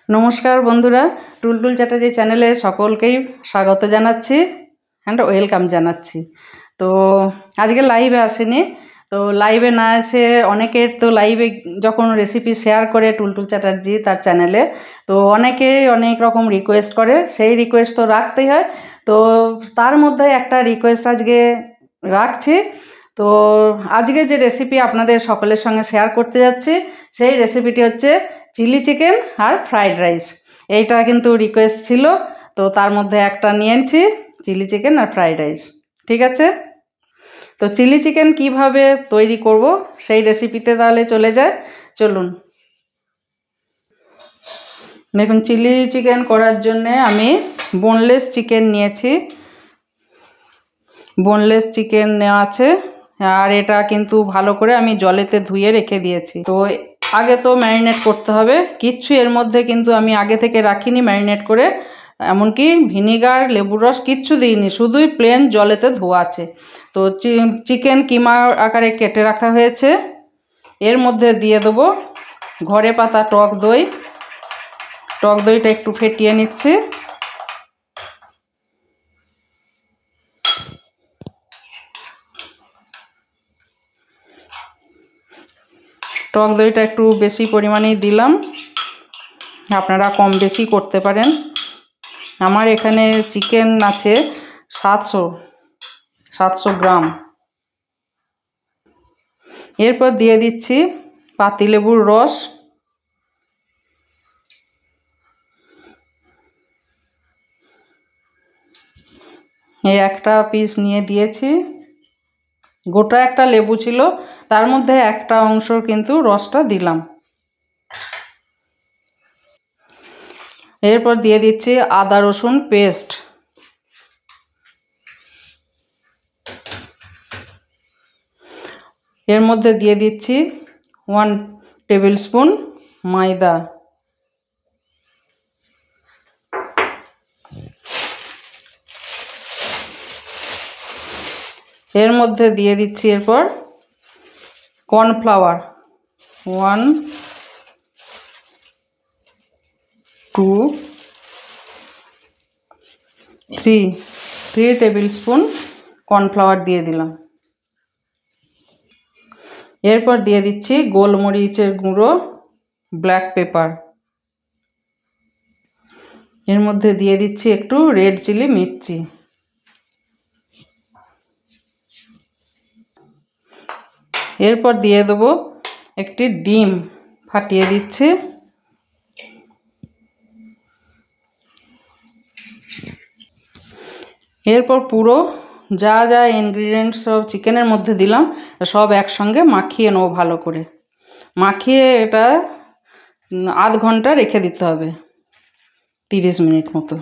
नमस्कार बंधुरा टुलटुल चैटार्जी चैनेले सकलकेई स्वागत जानाच्छि एंड वेलकाम जानाच्छि। तो आजके लाइवे आसिनी, तो लाइवे ना एसे अनेकेर तो लाइवे जखन रेसिपि शेयर करे टुलटुल चैटार्जी तार चैनेले तो अनेके अनेक रकम रिक्वेस्ट करे, सेई रिक्वेस्ट तो राखतेई हय। तो तार मध्य एकटा रिक्वेस्ट आजके राखछि। तो आजके जे रेसिपि आपनादेर सकलेर संगे शेयर करते जाচ্ছি सेई रेसिपिटी हच्छे चिली चिकेन और फ्राइड राइस। এইটা কিন্তু রিকোয়েস্ট ছিল, তো তার মধ্যে একটা নিয়ে নিয়েছি চিলি চিকেন আর ফ্রাইড রাইস। ঠিক আছে, তো চিলি চিকেন কিভাবে তৈরি করব সেই রেসিপিতে তাহলে চলে যায়, চলুন। দেখুন চিলি চিকেন করার জন্য আমি বোনলেস চিকেন নিয়েছি, বোনলেস চিকেন নেওয়া আছে। আর এটা কিন্তু ভালো করে আমি জলেতে ধুয়ে রেখে দিয়েছি। তো आगे तो मैरिनेट करते हबे, किच्छु एर मध्य किन्तु आमी आगे थेके राखिनी मैरिनेट करे, एमनकि भिनेगार लेबुर रस किच्छु दिइनि, शुधुई प्लेन जलेते धोया आछे। तो चिकेन किमा आकारे केटे राखा हयेछे, एर मध्य दिए देबो घरे पाता टक दई। टक दईटा एकटु फेटिये निচ্ছি। टक दईटा एकटु बेशी परिमाणेई दिलाम, आपनारा कम बेशी करते पारेन। आमार एखाने चिकेन आछे 700 ग्राम। एरपर दिए दिচ্ছি पातिलेबुर रस, এই একটা পিস নিয়ে দিয়েছি। गोटा একটা লেবু ছিল, তার মধ্যে একটা অংশর কিন্তু রসটা দিলাম। এরপর দিয়ে দিচ্ছি আদা রসুন পেস্ট, এর মধ্যে দিয়ে দিচ্ছি 1 টেবিল স্পুন ময়দা, एर मध्य दिए दिচ্ছি एरपर कॉर्नफ्लावर 1 2 3 टेबिल स्पून कॉर्नफ्लावर दिए दिलाम। एरपर दिए दिচ্ছি गोलमरिचेर गुঁড়ো ब्लैक पेपर, एर मध्य दिए दिচ্ছি एकटू रेड चिली मिर्ची। एरपर दिए देबो एकटी डिम फाटिए दिচ্ছি। एरपर पुरो जा जा इनग्रेडिएंट्स सब चिकेनेर मध्य दिलाम सब एकसंगे माखिए नेब, भालो करे माखिए एटा आध घंटा रेखे दिते हबे, 30 मिनट मतो।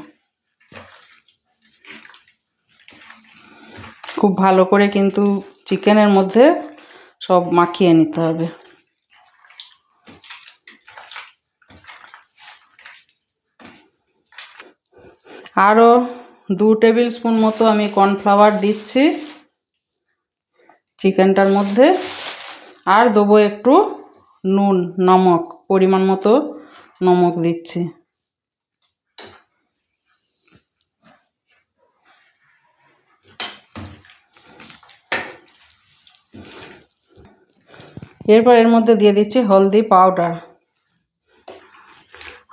खूब भालो करे किन्तु चिकेनेर मध्य सब माखिए निते हबे। आरो 2 टेबिल स्पून मतो आमी कॉर्नफ्लावर दिচ্ছি चिकेनटार मध्य। आर देबो एकटू नुन नमक, परिमाण मतो नमक दिচ্ছি। एरपर एर मध्य दिए दिচ্ছি हल्दी पाउडार,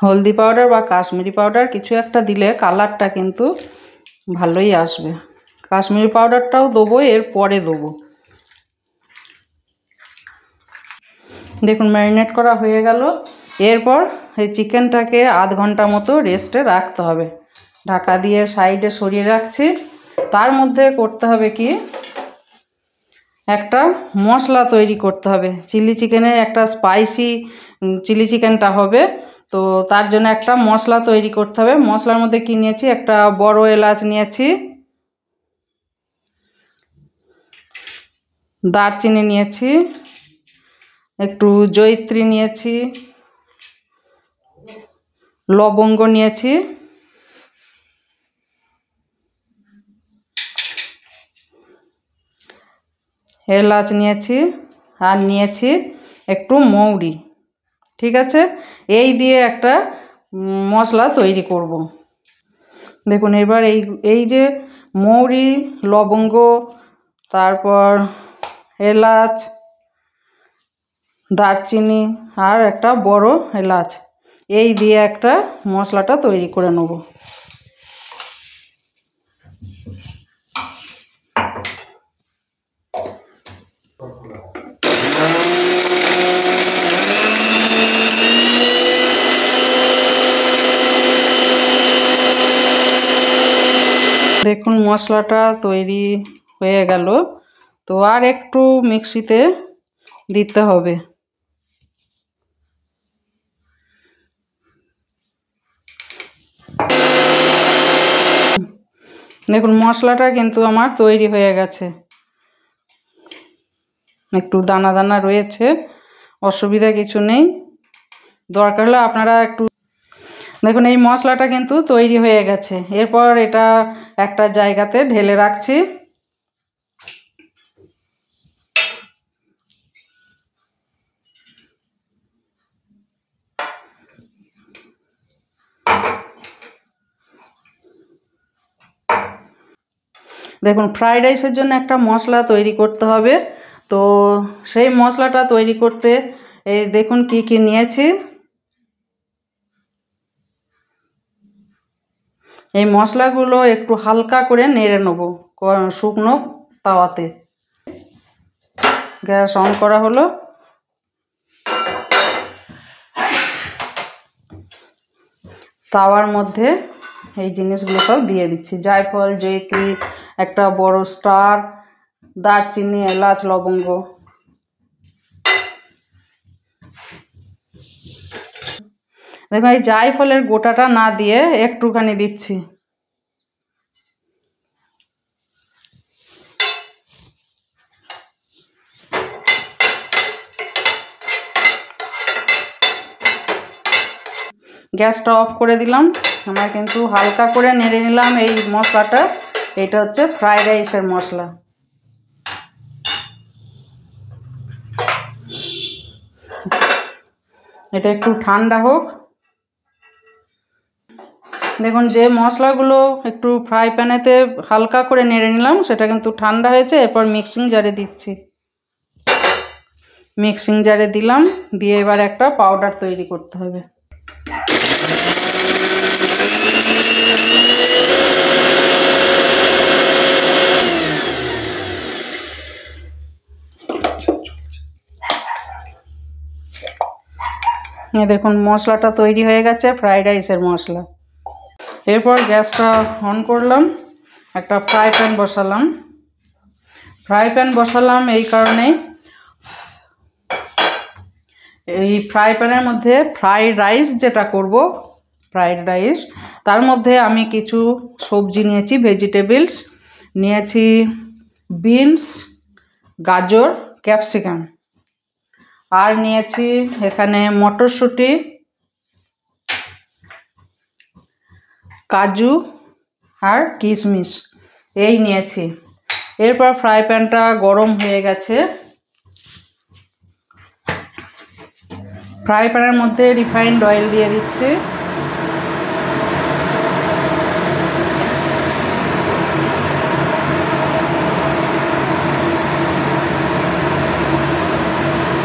हल्दी पाउडार बा काश्मीरी पाउडार किछु एकटा दिले कालारटा किन्तु भालोई आसबे। काश्मीरी पाउडारटाও देবো एर परे देবো। देखुन मैरिनेट करा हये गेल। एरपर এই চিকেনটাকে आध घंटा मतो रेस्टे राखते हबे, ढाका दिए साइडे सरिये राखছি। तार मध्य करते हबे कि একটা মশলা তৈরি করতে হবে। চিলি চিকেনের একটা স্পাইসি চিলি চিকেনটা হবে, তো তার জন্য একটা মশলা তৈরি করতে হবে। মশলার মধ্যে কি নিয়েছি, একটা বড় এলাচ নিয়েছি, দারচিনি নিয়েছি, একটু জয়িত্রী নিয়েছি, লবঙ্গ নিয়েছি, এলাচ নিয়েছি আর নিয়েছি একটু মৌরি। ঠিক আছে, এই দিয়ে একটা মশলা তৈরি করব। দেখুন এবার এই যে মৌরি, লবঙ্গ, তারপর এলাচ, দারচিনি আর একটা বড় এলাচ, এই দিয়ে একটা মশলাটা তৈরি করে নেব। দেখুন মশলাটা তৈরি হয়ে গেল, তো আর একটু মিক্সিতে দিতে হবে। দেখুন মশলাটা কিন্তু আমার তৈরি হয়ে গেছে, একটু দানা দানা রয়েছে, অসুবিধা কিছু নেই। দরকার হলে আপনারা একটু দেখুন এই মশলাটা কিন্তু তৈরি হয়ে গেছে। এরপর এটা একটা জায়গাতে ঢেলে রাখছি। দেখুন ফ্রাইড রাইসের জন্য একটা মশলা তৈরি করতে হবে, তো সেই মশলাটা তৈরি করতে এই দেখুন কি কি নিয়েছি। এই মশলাগুলো একটু হালকা করে নেড়ে নেব শুকনো তাওয়াতে। গ্যাস অন করা হলো। তাওয়ার মধ্যে এই জিনিসগুলো সব দিয়ে দিচ্ছি, জায়ফল, জয়িত্রী, একটা বড় স্টার, দারচিনি, এলাচ, লবঙ্গ। দেখুন এই জায়ফলের গোটাটা না দিয়ে একটুখানি দিচ্ছি। গ্যাসটা অফ করে দিলাম। আমরা কিন্তু হালকা করে নেড়ে নিলাম এই মশলাটা। এটা হচ্ছে ফ্রাইড রাইসের মশলা। এটা একটু ঠান্ডা হোক। দেখুন যে মশলাগুলো একটু ফ্রাই প্যানেতে হালকা করে নেড়ে নিলাম সেটা কিন্তু ঠান্ডা হয়েছে। এরপর মিক্সিং জারে দিচ্ছি। মিক্সিং জারে দিলাম, দিয়ে এবার একটা পাউডার তৈরি করতে হবে। দেখুন মশলাটা তৈরি হয়ে গেছে, ফ্রাইড রাইসের মশলা। এরপর গ্যাসটা অন করলাম, একটা ফ্রাই প্যান বসালাম। ফ্রাই প্যান বসালাম এই কারণেই, এই ফ্রাই প্যানের মধ্যে ফ্রাইড রাইস যেটা করব, ফ্রাইড রাইস, তার মধ্যে আমি কিছু সবজি নিয়েছি, ভেজিটেবলস নিয়েছি, বিনস, গাজর, ক্যাপসিকাম, আর নিয়েছি এখানে মটরশুঁটি, কাজু আর কিশমিশ, এই নিয়েছি। এরপর ফ্রাই প্যানটা গরম হয়ে গেছে। ফ্রাই প্যানের মধ্যে রিফাইন্ড অয়েল দিয়ে দিচ্ছি।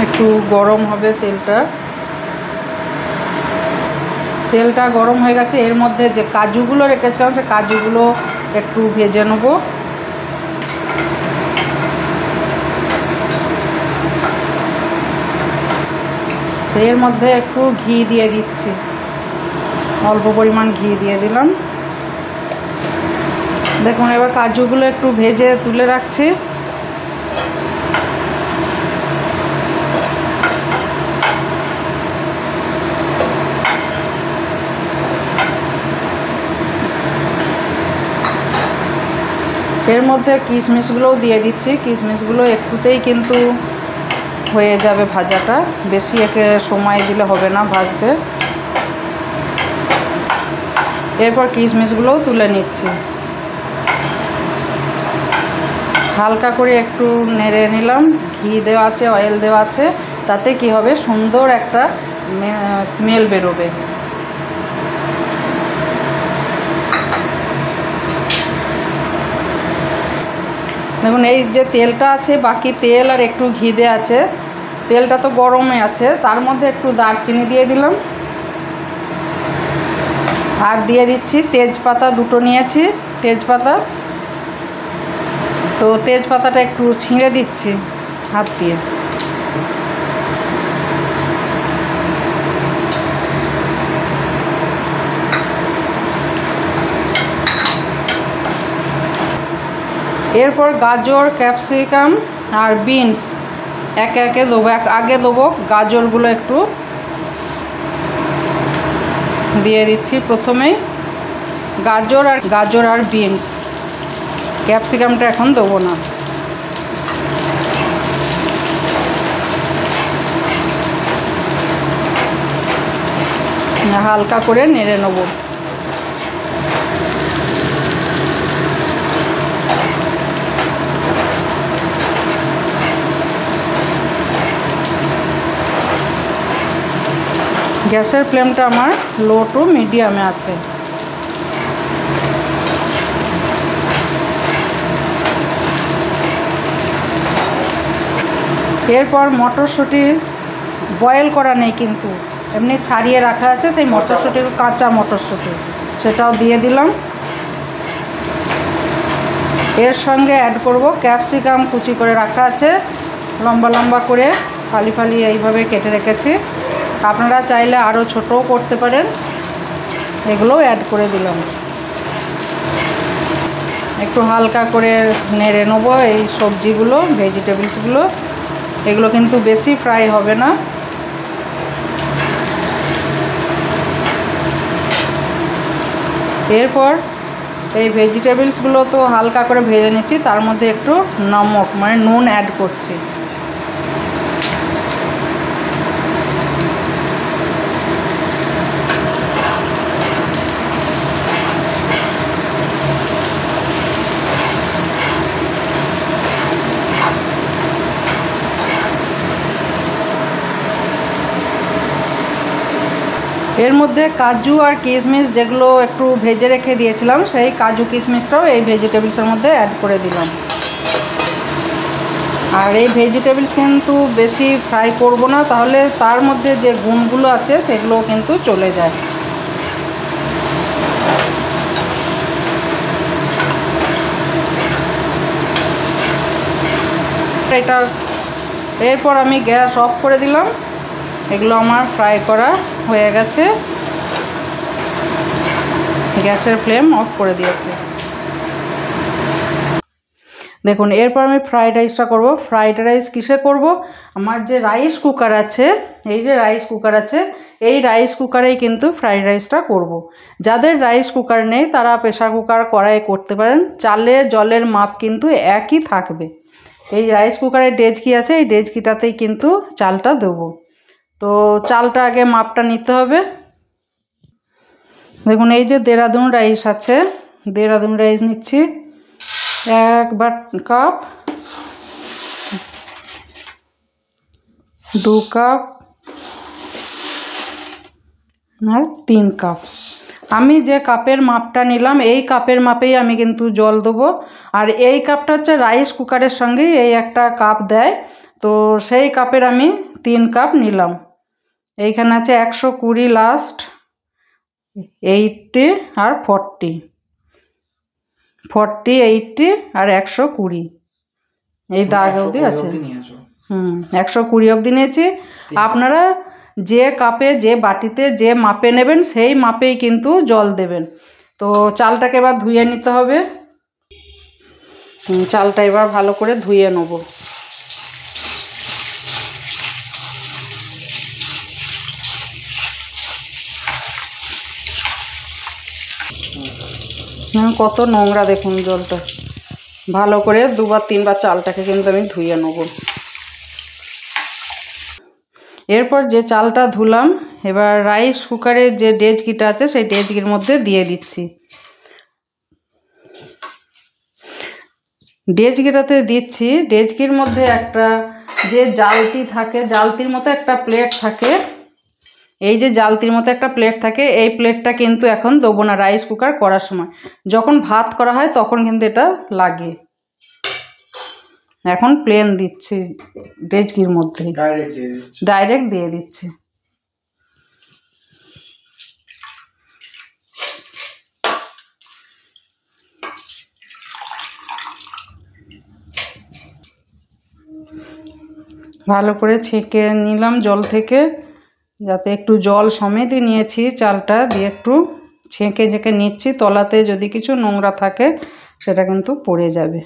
একটু গরম হবে তেলটা। তেলটা গরম হয়ে গেছে। এর মধ্যে যে কাজুগুলো রেখেছিলাম সে কাজুগুলো একটু ভেজে নেব। এর মধ্যে একটু ঘি দিয়ে দিচ্ছি, অল্প পরিমাণ ঘি দিয়ে দিলাম। দেখুন এবার কাজুগুলো একটু ভেজে তুলে রাখছি। এর মধ্যে কিশমিশগুলোও দিয়ে দিচ্ছি। কিশমিশগুলো একটুতেই কিন্তু হয়ে যাবে ভাজাটা, বেশি একে সময় দিলে হবে না ভাজতে। এরপর কিশমিশগুলোও তুলে নিচ্ছি। হালকা করে একটু নেড়ে নিলাম। ঘি দেওয়া আছে, অয়েল দেওয়া আছে, তাতে কি হবে সুন্দর একটা স্মেল বেরোবে। দেখুন এই যে তেলটা আছে, বাকি তেল আর একটু ঘি দেওয়া আছে, তেলটা তো গরমে আছে, তার মধ্যে একটু দারচিনি দিয়ে দিলাম, আর দিয়ে দিচ্ছি তেজপাতা, দুটো নিয়েছি তেজপাতা। তো তেজপাতাটা একটু ছিঁড়ে দিচ্ছি হাত দিয়ে। এরপর গাজর, ক্যাপসিকাম আর বিনস একে একে দেবো। আগে দেবো গাজরগুলো, একটু দিয়ে দিচ্ছি প্রথমেই গাজর আর বিনস। ক্যাপসিকামটা এখন দেবো না। হালকা করে নেড়ে নেব। গ্যাসের ফ্লেমটা আমার লো টু মিডিয়ামে আছে। এরপর মটরশুঁটি বয়েল করা নেই, কিন্তু এমনি ছাড়িয়ে রাখা আছে, সেই মটরশুঁটির কাঁচা মটরশুঁটি সেটাও দিয়ে দিলাম। এর সঙ্গে অ্যাড করব ক্যাপসিকাম, কুচি করে রাখা আছে, লম্বা লম্বা করে ফালি ফালি এইভাবে কেটে রেখেছি। আপনারা চাইলে আরও ছোটও করতে পারেন। এগুলোও অ্যাড করে দিলাম। একটু হালকা করে নেড়ে নেবো এই সবজিগুলো, ভেজিটেবলসগুলো। এগুলো কিন্তু বেশি ফ্রাই হবে না। এরপর এই ভেজিটেবলসগুলো তো হালকা করে ভেজে নিচ্ছি, তার মধ্যে একটু নমক মানে নুন অ্যাড করছি। এর মধ্যে কাজু আর কিশমিশ যেগুলো একটু ভেজে রেখে দিয়েছিলাম, সেই কাজু কিশমিশটাও এই ভেজিটেবলসের মধ্যে অ্যাড করে দিলাম। আর এই ভেজিটেবলস কিন্তু বেশি ফ্রাই করব না, তাহলে তার মধ্যে যে গুণগুলো আছে সেগুলো কিন্তু চলে যায়। এটা এরপর আমি গ্যাস অফ করে দিলাম। এগুলো আমার ফ্রাই করা হয়ে গেছে, গ্যাসের ফ্লেম অফ করে দিয়েছে। দেখুন এরপর আমি ফ্রাইড রাইসটা করব। ফ্রাইড রাইস কিসে করব? আমার যে রাইস কুকার আছে, এই যে রাইস কুকার আছে, এই রাইস কুকারেই কিন্তু ফ্রাইড রাইসটা করব। যাদের রাইস কুকার নেই তারা প্রেসার কুকার কড়াই করতে পারেন। চালে জলের মাপ কিন্তু একই থাকবে। এই রাইস কুকারের ডেচকি আছে, এই ডেচকিটাতেই কিন্তু চালটা দেবো। তো চালটা আগে মাপটা নিতে হবে। দেখুন এই যে দেরাদুন রাইস আছে, দেরাদুন রাইস নিচ্ছি 1 কাপ, 2 কাপ আর 3 কাপ। আমি যে কাপের মাপটা নিলাম এই কাপের মাপেই আমি কিন্তু জল দেবো। আর এই কাপটা হচ্ছে রাইস কুকারের সঙ্গেই এই একটা কাপ দেয়, তো সেই কাপের আমি 3 কাপ নিলাম। এইখানে আছে 120 লাস্ট, 80 আর 40, 80 আর 120 এই দাগ অবধি আছে। 120 অবধি নিয়েছি। আপনারা যে কাপে যে বাটিতে যে মাপে নেবেন সেই মাপেই কিন্তু জল দেবেন। তো চালটাকে এবার ধুয়ে নিতে হবে। চালটা এবার ভালো করে ধুয়ে নেব। কত নোংরা দেখুন জলটা। ভালো করে 2 বার 3 বার চালটাকে কিন্তু আমি ধুয়ে নেব। এরপর যে চালটা ধুলাম, এবার রাইস কুকারের যে ডেচকিটা আছে সেই ডেচকির মধ্যে দিয়ে দিচ্ছি। ডেচকিটাতে দিচ্ছি, ডেচকির মধ্যে একটা যে জালতি থাকে, জালতির মতো একটা প্লেট থাকে, এই যে জালতির মতো একটা প্লেট থাকে, এই প্লেটটা কিন্তু এখন দেবো না রাইস কুকার করার সময়। যখন ভাত করা হয় তখন কিন্তু এটা লাগে। এখন প্লেন দিচ্ছি ডেচকির মধ্যে, ডাইরেক্ট দিয়ে দিচ্ছি। ভালো করে ছেঁকে নিলাম জল থেকে, যাতে একটু জল সমেতই নিয়েছি চালটা, দিয়ে একটু ছেঁকে ছেঁকে নিচ্ছি। তলাতে যদি কিছু নোংরা থাকে সেটা কিন্তু পড়ে যাবে।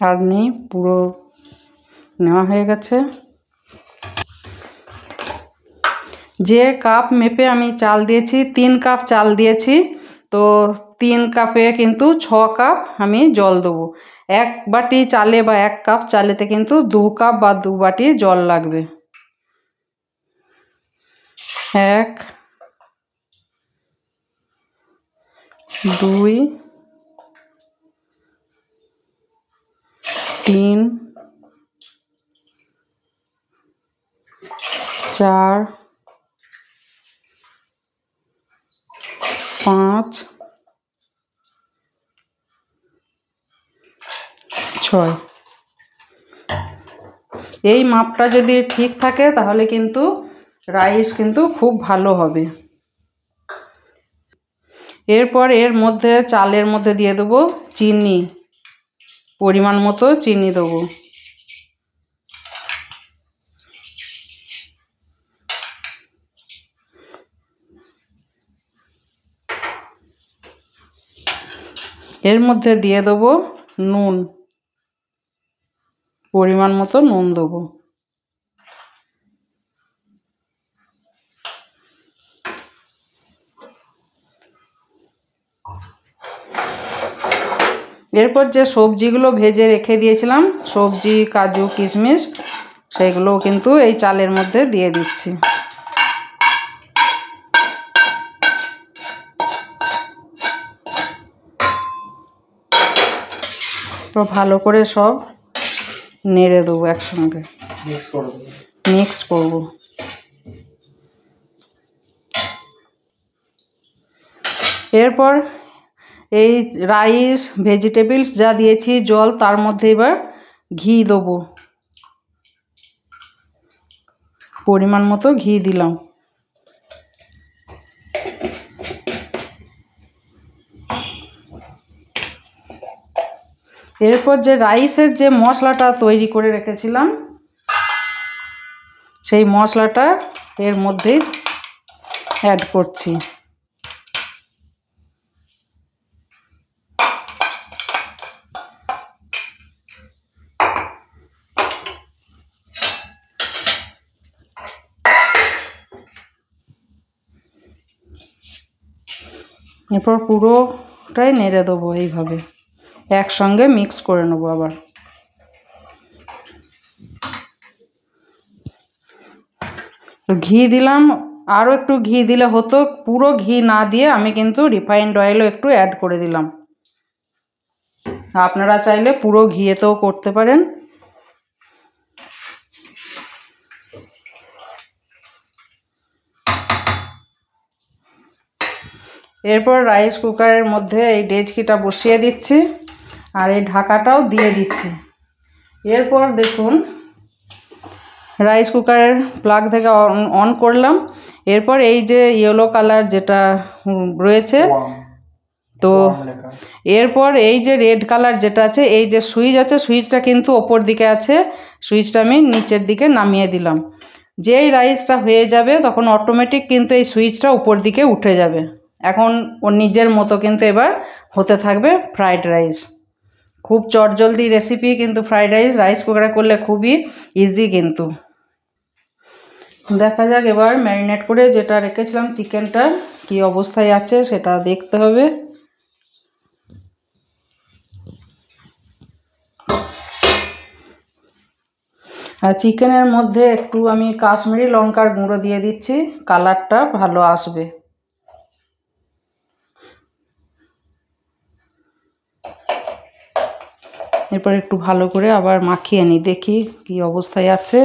আর নেই, পুরো নেওয়া হয়ে গেছে। যে কাপ মেপে আমি চাল দিয়েছি, 3 কাপ চাল দিয়েছি, তো 3 কাপে কিন্তু 6 কাপ আমি জল দেবো। 1 বাটি চালে বা 1 কাপ চালেতে কিন্তু 2 কাপ বা 2 বাটি জল লাগবে। 1 2 3 4 5 6। এই মাপটা যদি ঠিক থাকে তাহলে কিন্তু রাইস কিন্তু খুব ভালো হবে। এরপর এর মধ্যে চালের মধ্যে দিয়ে দেবো চিনি, পরিমাণ মতো চিনি দেবো। এর মধ্যে দিয়ে দেবো নুন, পরিমাণ মতো নুন দেবো। এরপর যে সবজিগুলো ভেজে রেখে দিয়েছিলাম, সবজি, কাজু, কিশমিশ, সেগুলোও কিন্তু এই চালের মধ্যে দিয়ে দিচ্ছি। তো ভালো করে সব নেড়ে দেবো, একসঙ্গে মিক্স করব। এরপর এই রাইস, ভেজিটেবলস যা দিয়েছি জল, তার মধ্যে এবার ঘি দেবো, পরিমাণ মতো ঘি দিলাম। এরপর যে রাইসের যে মশলাটা তৈরি করে রেখেছিলাম, সেই মশলাটা এর মধ্যে অ্যাড করছি। এরপর পুরোটাই নেড়ে দেবো, এইভাবে একসঙ্গে মিক্স করে নেবো। আবার তো ঘি দিলাম, আরও একটু ঘি দিলে হতো, পুরো ঘি না দিয়ে আমি কিন্তু রিফাইন্ড অয়েলও একটু অ্যাড করে দিলাম। আপনারা চাইলে পুরো ঘিয়েতেও করতে পারেন। এরপর রাইস কুকারের মধ্যে এই ডেচকিটা বসিয়ে দিচ্ছি, আর এই ঢাকাটাও দিয়ে দিচ্ছি। এরপর দেখুন রাইস কুকারের প্লাগ থেকে অন করলাম। এরপর এই যে ইয়েলো কালার যেটা রয়েছে, তো এরপর এই যে রেড কালার যেটা আছে, এই যে সুইচ আছে, সুইচটা কিন্তু ওপর দিকে আছে, সুইচটা আমি নিচের দিকে নামিয়ে দিলাম। যেই রাইসটা হয়ে যাবে তখন অটোমেটিক কিন্তু এই সুইচটা উপর দিকে উঠে যাবে। এখন ওর নিজের মতো কিন্তু এবার হতে থাকবে ফ্রাইড রাইস। খুব চটজলদি রেসিপি কিন্তু ফ্রাইড রাইস, রাইস কুকারে করলে খুবই ইজি। কিন্তু দেখা যাক এবার ম্যারিনেট করে যেটা রেখেছিলাম চিকেনটা কি অবস্থায় আছে সেটা দেখতে হবে। আর চিকেনের মধ্যে একটু আমি কাশ্মীরি লঙ্কার গুঁড়ো দিয়ে দিচ্ছি, কালারটা ভালো আসবে। এরপর একটু ভালো করে আবার মাখিয়ে নিই, দেখি কি অবস্থায় আছে।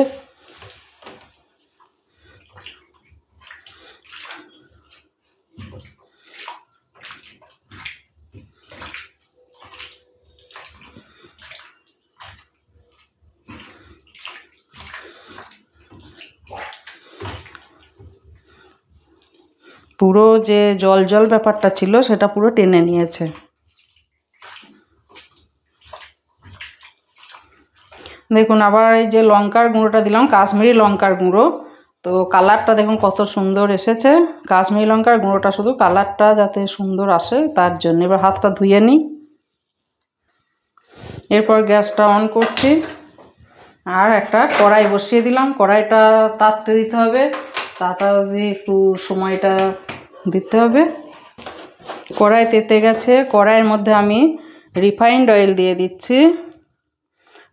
পুরো যে জল জল ব্যাপারটা ছিল সেটা পুরো টেনে নিয়েছে। দেখুন আবার এই যে লঙ্কার গুঁড়োটা দিলাম, কাশ্মীরি লঙ্কার গুঁড়ো, তো কালারটা দেখুন কত সুন্দর এসেছে। কাশ্মীরি লঙ্কার গুঁড়োটা শুধু কালারটা যাতে সুন্দর আসে তার জন্য। এবার হাতটা ধুয়ে নিই। এরপর গ্যাসটা অন করছি আর একটা কড়াই বসিয়ে দিলাম। কড়াইটা তাপতে দিতে হবে, তাড়াতাড়ি একটু সময়টা দিতে হবে। কড়াই তেতে গেছে, কড়াইয়ের মধ্যে আমি রিফাইন্ড অয়েল দিয়ে দিচ্ছি।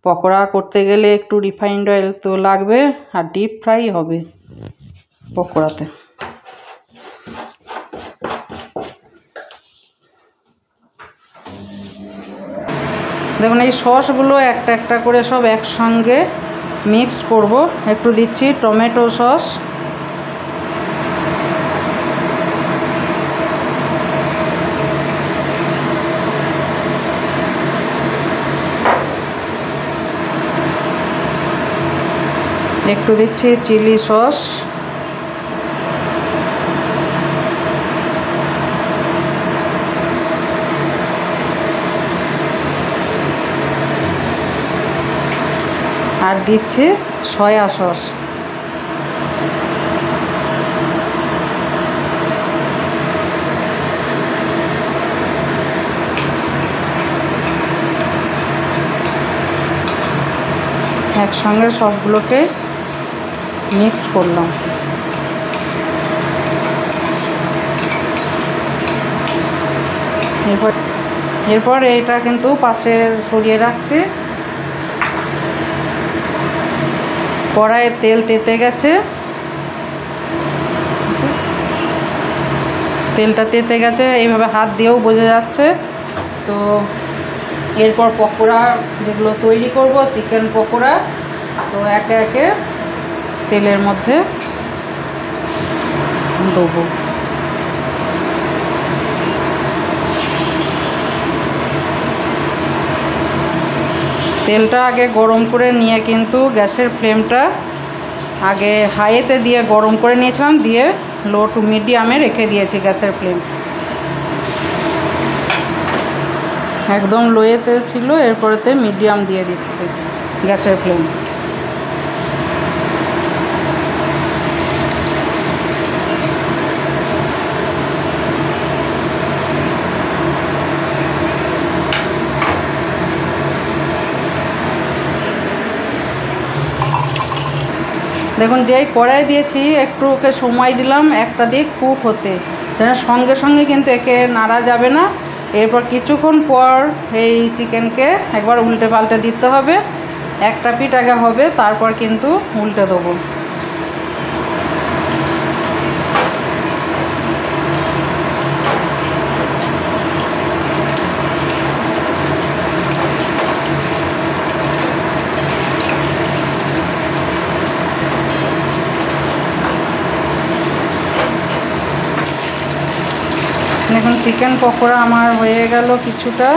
পকোড়া করতে গেলে একটু রিফাইন্ড অয়েল তো লাগবে, আর ডিপ ফ্রাই হবে পকোড়াতে। দেখুন এই সসগুলো একটা একটা করে সব একসঙ্গে মিক্সড করব। একটু দিচ্ছি টমেটো সস, একটু দিচ্ছি চিলি সস, আর দিচ্ছি সয়া সস। একসঙ্গে সবগুলোকে মিক্স করলাম। এরপর এইটা কিন্তু পাশে সরিয়ে রাখছি। কড়াইয়ে তেল তেতে গেছে, তেলটা তেতে গেছে, এইভাবে হাত দিয়েও বোঝা যাচ্ছে। তো এরপর পকোড়া যেগুলো তৈরি করব, চিকেন পকোড়া, তো একে একে তেলের মধ্যে দেবো। তেলটা আগে গরম করে নিয়ে কিন্তু গ্যাসের ফ্লেমটা আগে হাইতে দিয়ে গরম করে নিয়েছিলাম, দিয়ে লো টু মিডিয়ামে রেখে দিয়েছি গ্যাসের ফ্লেম। একদম লোয়েতে ছিল, এরপরেতে মিডিয়াম দিয়ে দিচ্ছি গ্যাসের ফ্লেম। দেখুন যেই কড়াই দিয়েছি একটু ওকে সময় দিলাম একটা দিক কুক হতে, সেটা সঙ্গে সঙ্গে কিন্তু একে নাড়া যাবে না। এরপর কিছুক্ষণ পর এই চিকেনকে একবার উল্টে পাল্টে দিতে হবে। একটা পিঠ আগে হবে, তারপর কিন্তু উল্টে দেবো। দেখুন চিকেন পকোড়া আমার হয়ে গেল কিছুটা।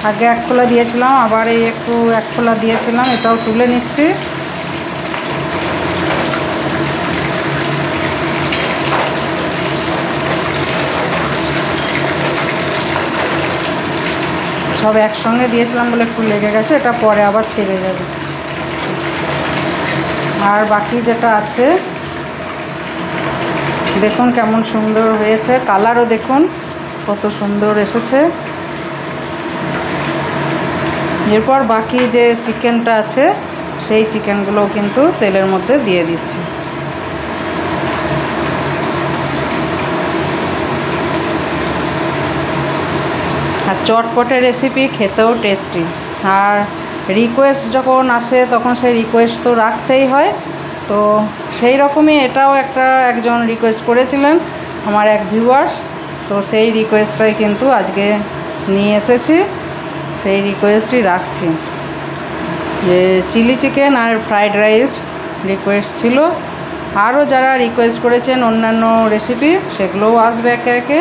আগে এক খোলা দিয়েছিলাম, আবার এই একটু এক খোলা দিয়েছিলাম, এটাও তুলে নিচ্ছি। সব একসঙ্গে দিয়েছিলাম বলে একটু লেগে গেছে, এটা পরে আবার ছেড়ে যাবে। আর বাকি যেটা আছে দেখুন কেমন সুন্দর হয়েছে, কালারও দেখুন কত সুন্দর এসেছে। এরপর বাকি যে চিকেনটা আছে সেই চিকেনগুলোও কিন্তু তেলের মধ্যে দিয়ে দিচ্ছি। আর চটপটে রেসিপি, খেতেও টেস্টি। আর রিকোয়েস্ট যখন আসে তখন সেই রিকোয়েস্ট তো রাখতেই হয়। তো সেই রকমই এটাও একজন রিকোয়েস্ট করেছিলেন, আমার এক ভিউয়ার্স। তো সেই রিকোয়েস্টটাই কিন্তু আজকে নিয়ে এসেছি, সেই রিকোয়েস্টই রাখছি। যে চিলি চিকেন আর ফ্রাইড রাইস রিকোয়েস্ট ছিল, আরও যারা রিকোয়েস্ট করেছেন অন্যান্য রেসিপি সেগুলোও আসবে একে একে।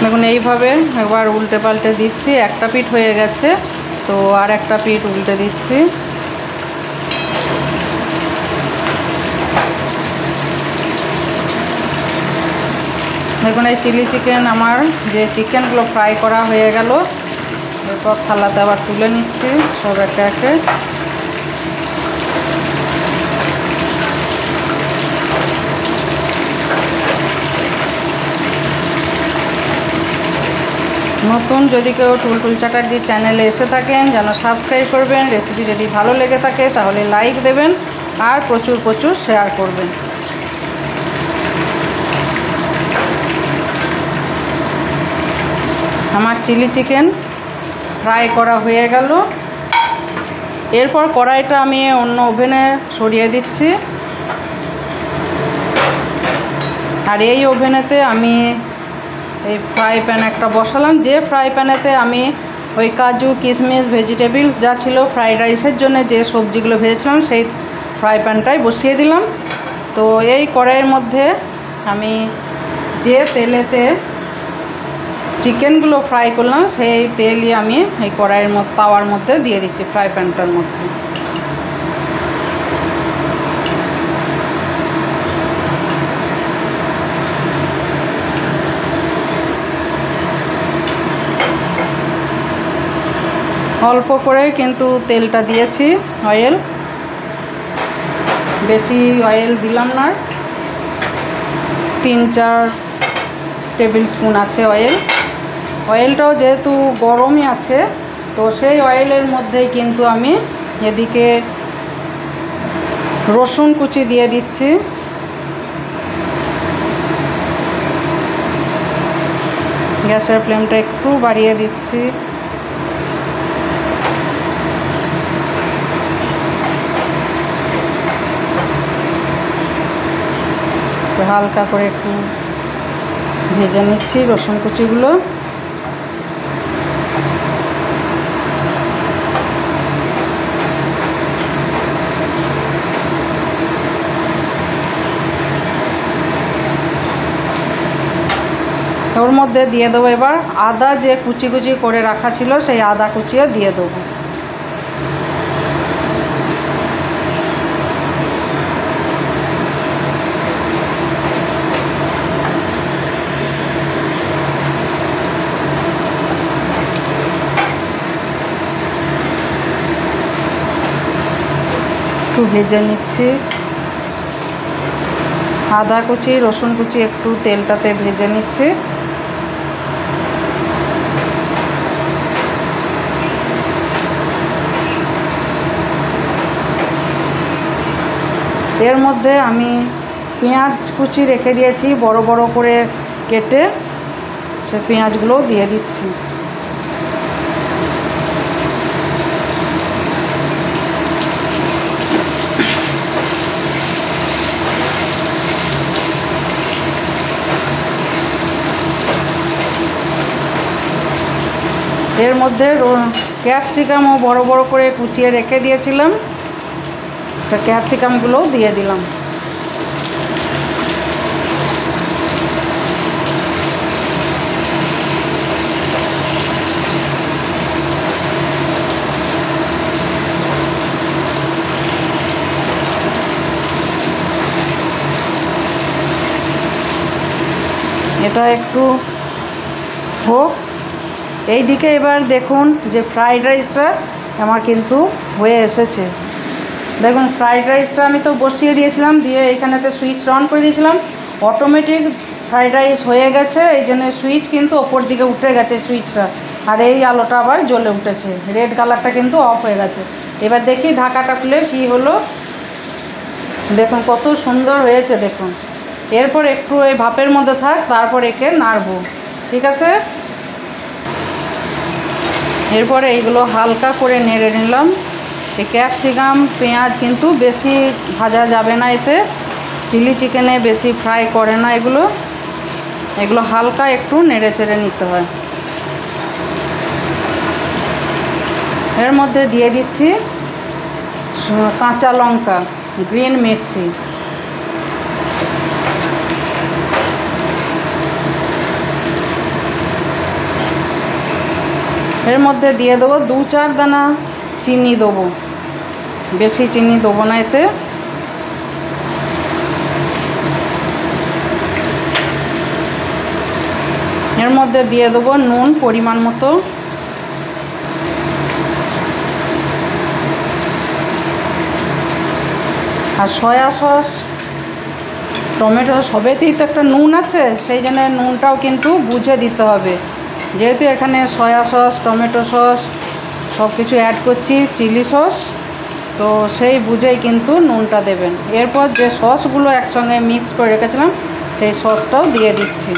দেখুন এইভাবে একবার উল্টে পাল্টে দিচ্ছি। একটা পিঠ হয়ে গেছে, তো আর একটা পিঠ উল্টে দিচ্ছি। দেখুন এই চিলি চিকেন আমার যে চিকেনগুলো ফ্রাই করা হয়ে গেল, এরপর থালাতে আবার তুলে নিচ্ছি সব একে একে। নতুন যদি কেউ টুলটুল চ্যাটার্জি চ্যানেলে এসে থাকেন যেন সাবস্ক্রাইব করবেন। রেসিপি যদি ভালো লেগে থাকে তাহলে লাইক দেবেন আর প্রচুর প্রচুর শেয়ার করবেন। আমার চিলি চিকেন ফ্রাই করা হয়ে গেল। এরপর কড়াইটা আমি অন্য ওভেনে সরিয়ে দিচ্ছি। আর এই ওভেনেতে আমি এই ফ্রাই প্যান একটা বসালাম, যে ফ্রাই প্যানেতে আমি ওই কাজু কিশমিশ ভেজিটেবলস যা ছিল ফ্রাইড রাইসের জন্য যে সবজিগুলো ভেজেছিলাম সেই ফ্রাই প্যানটাই বসিয়ে দিলাম। তো এই কড়াইয়ের মধ্যে আমি যে তেলেতে চিকেনগুলো ফ্রাই করলাম সেই তেলই আমি এই কড়াইয়ের মধ্যে তাওয়ার মধ্যে দিয়ে দিচ্ছি, ফ্রাই প্যানটার মধ্যে। অল্প করে কিন্তু তেলটা দিয়েছি, অয়েল বেশি অয়েল দিলাম না, 3-4 টেবিল স্পুন আছে অয়েল। অয়েলটাও যেহেতু গরমই আছে তো সেই অয়েলের মধ্যেই কিন্তু আমি এদিকে রসুন কুচি দিয়ে দিচ্ছি। গ্যাসের ফ্লেমটা একটু বাড়িয়ে দিচ্ছি। হালকা করে একটু ভেজে নিচ্ছি রসুন কুচিগুলো। ওর মধ্যে দিয়ে দেবো এবার আদা, যে কুচি কুচি করে রাখা ছিল সেই আদা কুচিও দিয়ে দেবো। একটু ভেজে নিচ্ছি আদা কুচি রসুন কুচি, একটু তেলটাতে ভেজে নিচ্ছি। এর মধ্যে আমি পেঁয়াজ কুচি রেখে দিয়েছি বড় বড় করে কেটে, সে পেঁয়াজগুলোও দিয়ে দিচ্ছি। এর মধ্যে ক্যাপসিকামও বড় বড় করে কুচিয়ে রেখে দিয়েছিলাম, ক্যাপসিকামগুলোও দিয়ে দিলাম। এটা একটু হোক। এই দিকে এবার দেখুন যে ফ্রাইড রাইসটা আমার কিন্তু হয়ে এসেছে। দেখুন ফ্রাইড রাইসটা আমি তো বসিয়ে দিয়েছিলাম, দিয়ে এইখানেতে সুইচ অন করে দিয়েছিলাম, অটোমেটিক ফ্রাইড রাইস হয়ে গেছে। এই জন্য সুইচ কিন্তু ওপর দিকে উঠে গেছে সুইচটা, আর এই আলোটা আবার জ্বলে উঠেছে, রেড কালারটা কিন্তু অফ হয়ে গেছে। এবার দেখি ঢাকাটা খুলে কি হলো, দেখুন কত সুন্দর হয়েছে দেখুন। এরপর একটু এই ভাপের মধ্যে থাক, তারপর একে নাড়বো, ঠিক আছে। এরপরে এইগুলো হালকা করে নেড়ে নিলাম। এই ক্যাপসিকাম পেঁয়াজ কিন্তু বেশি ভাজা যাবে না, এতে চিলি চিকেনে বেশি ফ্রাই করে না এগুলো, এগুলো হালকা একটু নেড়ে চেড়ে নিতে হয়। এর মধ্যে দিয়ে দিচ্ছি কাঁচা লঙ্কা, গ্রিন মির্চি, এর মধ্যে দিয়ে দেবো 2-4 দানা চিনি দেবো, বেশি চিনি দেবো না এতে। এর মধ্যে দিয়ে দেবো নুন পরিমাণ মতো, আর সয়া সস, টমেটো সবেতেই তো একটা নুন আছে, সেই জন্য নুনটাও কিন্তু বুঝে দিতে হবে। যেহেতু এখানে সয়া সস, টমেটো সস সব কিছু অ্যাড করছি, চিলি সস, তো সেই বুঝেই কিন্তু নুনটা দেবেন। এরপর যে সসগুলো একসঙ্গে মিক্স করে রেখেছিলাম সেই সসটাও দিয়ে দিচ্ছি।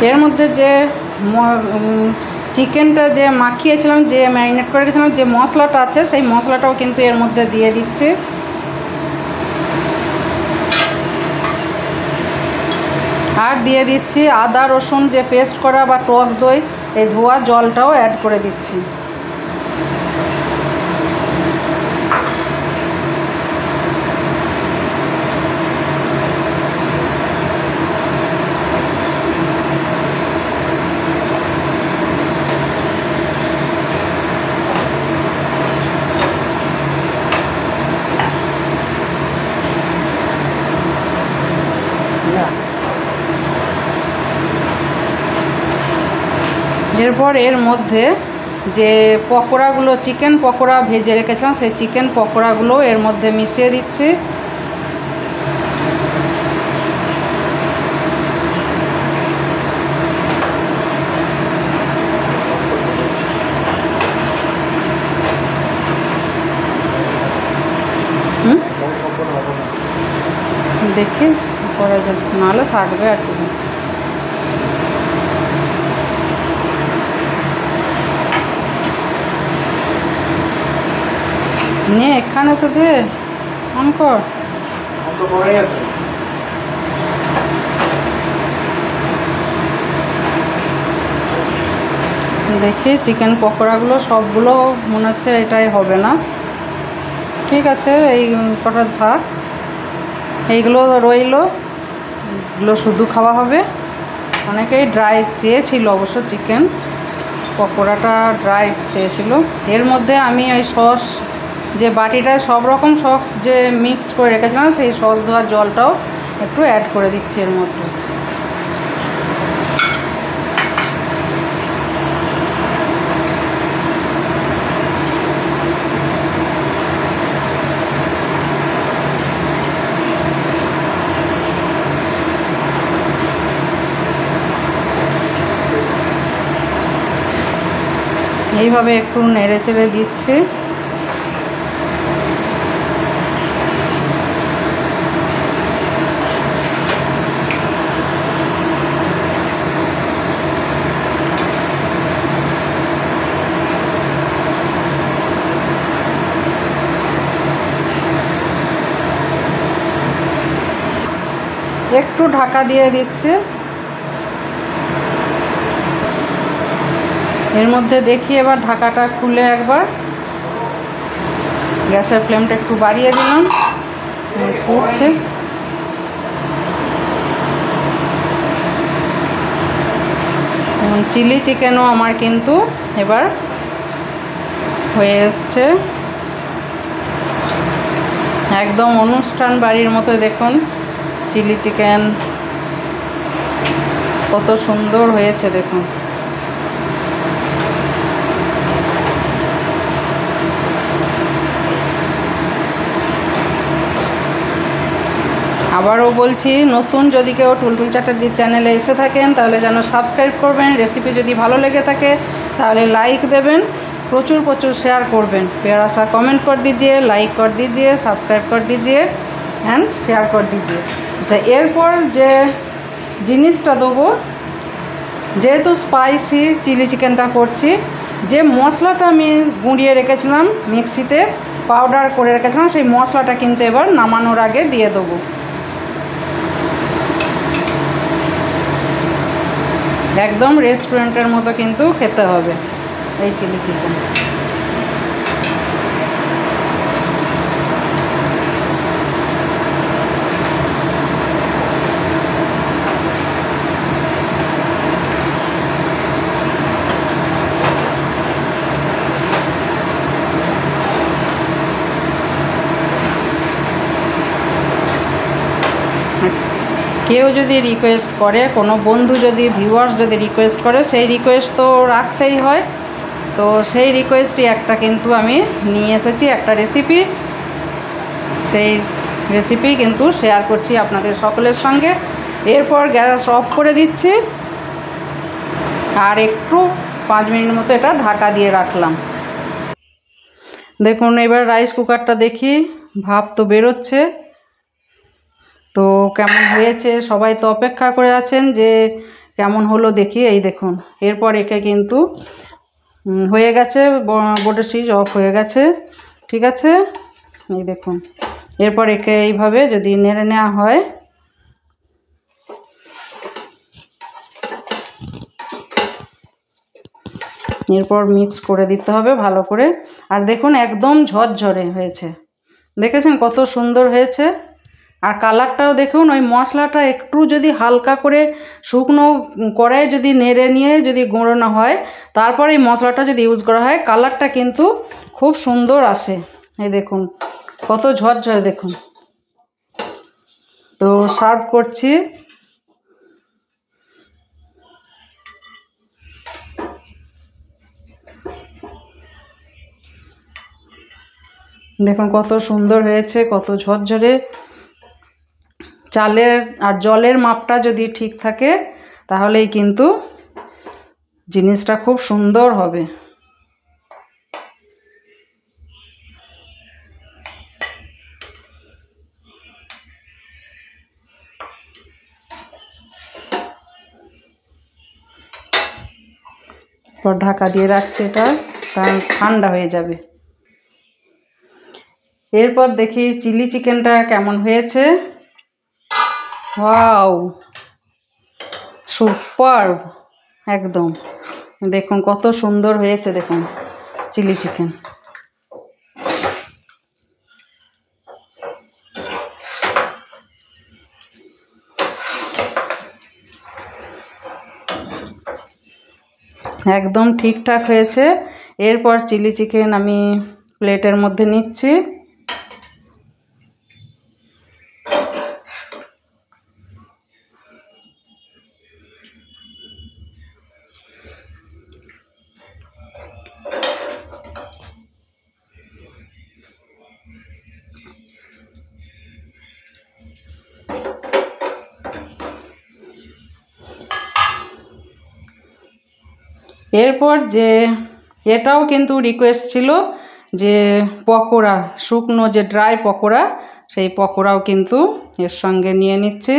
এর মধ্যে যে চিকেনটা যে মাখিয়েছিলাম, যে ম্যারিনেট করে রেখেছিলাম, যে মশলাটা আছে সেই মশলাটাও কিন্তু এর মধ্যে দিয়ে দিচ্ছি। আর দিয়ে দিচ্ছি আদা রসুন যে পেস্ট করা বা টক দই, এই ধোয়া জলটাও অ্যাড করে দিচ্ছি। এরপর এর মধ্যে যে পকোড়াগুলো, চিকেন পকোড়া ভেজে রেখেছিলাম, সেই চিকেন পকোড়াগুলো এর মধ্যে মিশিয়ে দিচ্ছি। দেখি করা যাবে, নাহলে থাকবে আর কি। নে এখানে তো দে অন কর। দেখি চিকেন পকোড়াগুলো সবগুলো মনে হচ্ছে এটাই হবে না, ঠিক আছে এই কটা থাক, এইগুলো রইলো, এগুলো শুধু খাওয়া হবে। অনেকেই ড্রাই চেয়েছিল, অবশ্য চিকেন পকোড়াটা ড্রাই চেয়েছিল। এর মধ্যে আমি ওই সস, যে বাটিটায় সব রকম সস যে মিক্স করে রেখেছিলাম, সেই সস ধোয়ার জলটাও একটু অ্যাড করে দিচ্ছি এর মধ্যে। এইভাবে একটু নেড়ে চেড়ে দিচ্ছি। একটু ঢাকা দিয়ে দিচ্ছি। এর মধ্যে দেখি এবার ঢাকাটা খুলে একবার গ্যাসের ফ্লেমটা একটু বাড়িয়ে দিলাম, ফুটছে। চিলি চিকেনও আমার কিন্তু এবার হয়ে এসছে, একদম অনুষ্ঠান বাড়ির মতো। দেখুন চিলি চিকেন কত সুন্দর হয়েছে দেখুন। আবারও বলছি, নতুন যদি কেউ টুলটুল চ্যাটার্জির চ্যানেলে এসে থাকেন তাহলে যেন সাবস্ক্রাইব করবেন। রেসিপি যদি ভালো লেগে থাকে তাহলে লাইক দেবেন, প্রচুর প্রচুর शेयर করবেন। प्यारा सा कमेंट कर दीजिए, लाइक कर दीजिए, सब्सक्राइब कर दीजिए एंड शेयर कर दीजिए। আচ্ছা, এরপর যে জিনিসটা দেবো, যেহেতু স্পাইসি চিলি চিকেনটা করছি, যে মশলাটা আমি গুঁড়িয়ে রেখেছিলাম মিক্সিতে পাউডার করে রেখেছিলাম, সেই মশলাটা কিন্তু এবার নামানোর আগে দিয়ে দেবো। একদম রেস্টুরেন্টের মতো কিন্তু খেতে হবে এই চিলি চিকেন। কেউ যদি রিকোয়েস্ট করে, কোনো বন্ধু যদি, ভিউয়ার্স যদি রিকোয়েস্ট করে, সেই রিকোয়েস্ট তো রাখতেই হয়। তো সেই রিকোয়েস্টই একটা কিন্তু আমি নিয়ে এসেছি, একটা রেসিপি। সেই রেসিপি কিন্তু শেয়ার করছি আপনাদের সকলের সঙ্গে। এরপর গ্যাস অফ করে দিচ্ছি আর একটু 5 মিনিট মতো এটা ঢাকা দিয়ে রাখলাম। দেখুন এবার রাইস কুকারটা দেখি, ভাপ তো বেরোচ্ছে। তো কেমন হয়েছে সবাই তো অপেক্ষা করে আছেন যে কেমন হলো দেখি। এই দেখুন, এরপর একে কিন্তু হয়ে গেছে, বোর্ডের সুইচ অফ হয়ে গেছে। ঠিক আছে, এই দেখুন। এরপর একে এইভাবে যদি নেড়ে নেওয়া হয়, এরপর মিক্স করে দিতে হবে ভালো করে। আর দেখুন একদম ঝরঝরে হয়েছে, দেখেছেন কত সুন্দর হয়েছে। আর কালারটাও দেখুন, ওই মশলাটা একটু যদি হালকা করে শুকনো কড়াই যদি নেড়ে নিয়ে যদি গুঁড়োনো হয়, তারপর এই মশলাটা যদি ইউজ করা হয়, কালারটা কিন্তু খুব সুন্দর আসে। এই দেখুন কত ঝরঝরে দেখুন। তো সার্ভ করছি। দেখুন কত সুন্দর হয়েছে, কত ঝরঝরে। চালের আর জলের মাপটা যদি ঠিক থাকে তাহলেই কিন্তু জিনিসটা খুব সুন্দর হবে। পর ঢাকা দিয়ে রাখছি, এটা কারণ ঠান্ডা হয়ে যাবে। এরপর দেখি চিলি চিকেনটা কেমন হয়েছে। ওয়াও, সুপারব একদম। দেখুন কত সুন্দর হয়েছে, দেখুন চিলি চিকেন। একদম ঠিকঠাক হয়েছে। এরপর চিলি চিকেন আমি প্লেটের মধ্যে নিচ্ছি। এরপর যে এটাও কিন্তু রিকোয়েস্ট ছিল যে পকোড়া, শুকনো যে ড্রাই পকোড়া, সেই পকোড়াও কিন্তু এর সঙ্গে নিয়ে নিচ্ছি।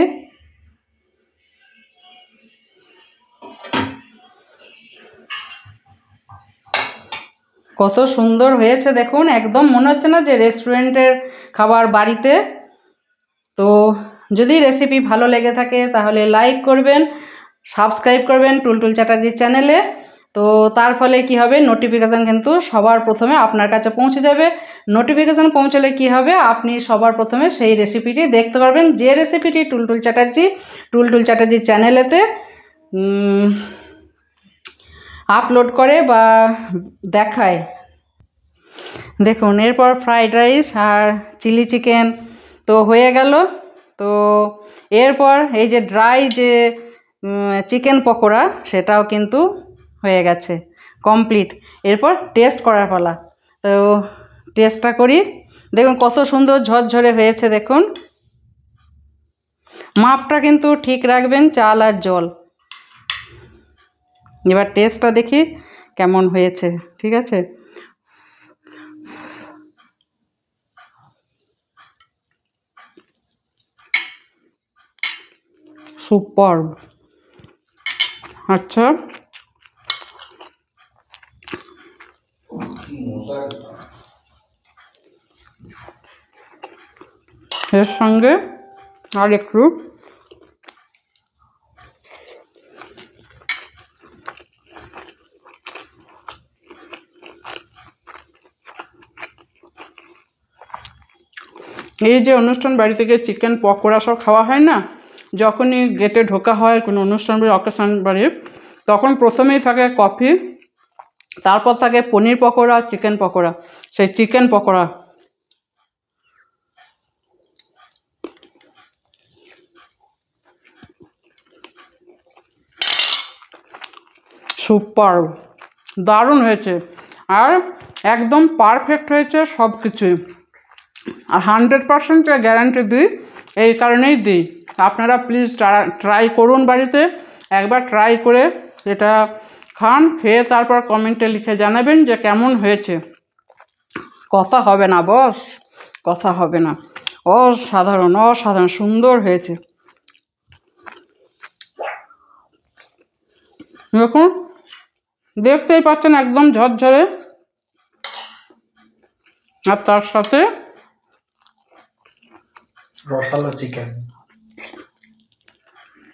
কত সুন্দর হয়েছে দেখুন, একদম মনে হচ্ছে না যে রেস্টুরেন্টের খাবার বাড়িতে। তো যদি রেসিপি ভালো লেগে থাকে তাহলে লাইক করবেন, সাবস্ক্রাইব করবেন টুলটুল চ্যাটার্জি চ্যানেলে। তো তার ফলে কি হবে, নোটিফিকেশান কিন্তু সবার প্রথমে আপনার কাছে পৌঁছে যাবে। নোটিফিকেশান পৌঁছলে কি হবে, আপনি সবার প্রথমে সেই রেসিপিটি দেখতে পারবেন, যে রেসিপিটি টুলটুল চ্যাটার্জি চ্যানেলেতে আপলোড করে বা দেখায়। দেখুন এরপর ফ্রাইড রাইস আর চিলি চিকেন তো হয়ে গেল। তো এরপর এই যে ড্রাই যে চিকেন পকোড়া, সেটাও কিন্তু হয়ে গেছে কমপ্লিট। এরপর টেস্ট করার পালা। তো টেস্টটা করি। দেখুন কত সুন্দর ঝরঝরে হয়েছে, দেখুন। মাপটা কিন্তু ঠিক রাখবেন, চাল আর জল। এবার টেস্টটা দেখি কেমন হয়েছে। ঠিক আছে, সুপারব। আচ্ছা, এর সঙ্গে আর একটু এই যে অনুষ্ঠান বাড়ি থেকে চিকেন পকোড়া সব খাওয়া হয় না, যখনই গেটে ঢোকা হয় কোনো অনুষ্ঠান বাড়ি, অকেশন বাড়ি, তখন প্রথমেই থাকে কফি, তারপর থাকে পনির পকোড়া, চিকেন পকোড়া। সেই চিকেন পকোড়া সুপার, দারুণ হয়েছে আর একদম পারফেক্ট হয়েছে সব কিছুই। আর 100% গ্যারান্টি দিই, এই কারণেই দিই। আপনারা প্লিজ ট্রাই করুন বাড়িতে, একবার ট্রাই করে এটা খান, খেয়ে তারপর কমেন্টে লিখে জানাবেন যে কেমন হয়েছে। কথা হবে না বস, কথা হবে না। অসাধারণ অসাধারণ সুন্দর হয়েছে। দেখুন, দেখতেই পাচ্ছেন একদম ঝরঝরে, আর তার সাথে রসালো চিকেন।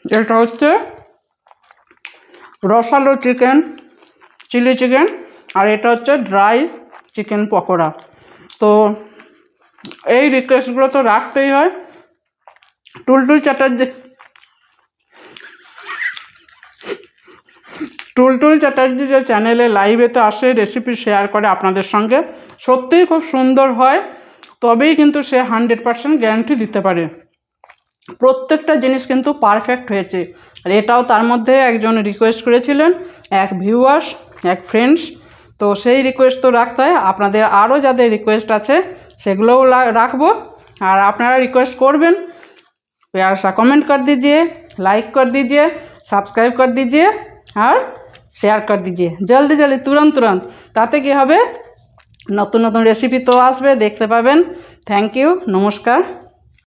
এটা হচ্ছে রসালো চিকেন, চিলি চিকেন, আর এটা হচ্ছে ড্রাই চিকেন পকোড়া। তো এই রিকোয়েস্টগুলো তো রাখতেই হয়। টুলটুল চ্যাটার্জি যে চ্যানেলে লাইভেতে আসে, রেসিপি শেয়ার করে আপনাদের সঙ্গে, সত্যিই খুব সুন্দর হয়, তবেই কিন্তু সে 100% গ্যারান্টি দিতে পারে। প্রত্যেকটা জিনিস কিন্তু পারফেক্ট হয়েছে। আর এটাও তার মধ্যে একজন রিকোয়েস্ট করেছিলেন, এক ভিউয়ার্স, এক ফ্রেন্ডস। তো সেই রিকোয়েস্ট তো রাখতে হয়। আপনাদের আরও যাদের রিকোয়েস্ট আছে সেগুলোও রাখবো। আর আপনারা রিকোয়েস্ট করবেন, प्यार सा कमेंट कर दीजिए, लाइक कर दीजिए, सब्सक्राइब कर दीजिए और शेयर कर दीजिए जल्दी जल्दी तुरंत तुरंत। ताते कि हबे नतून नतून रेसिपि तो आसबे, देखते पाबेन। थैंक यू, नमस्कार।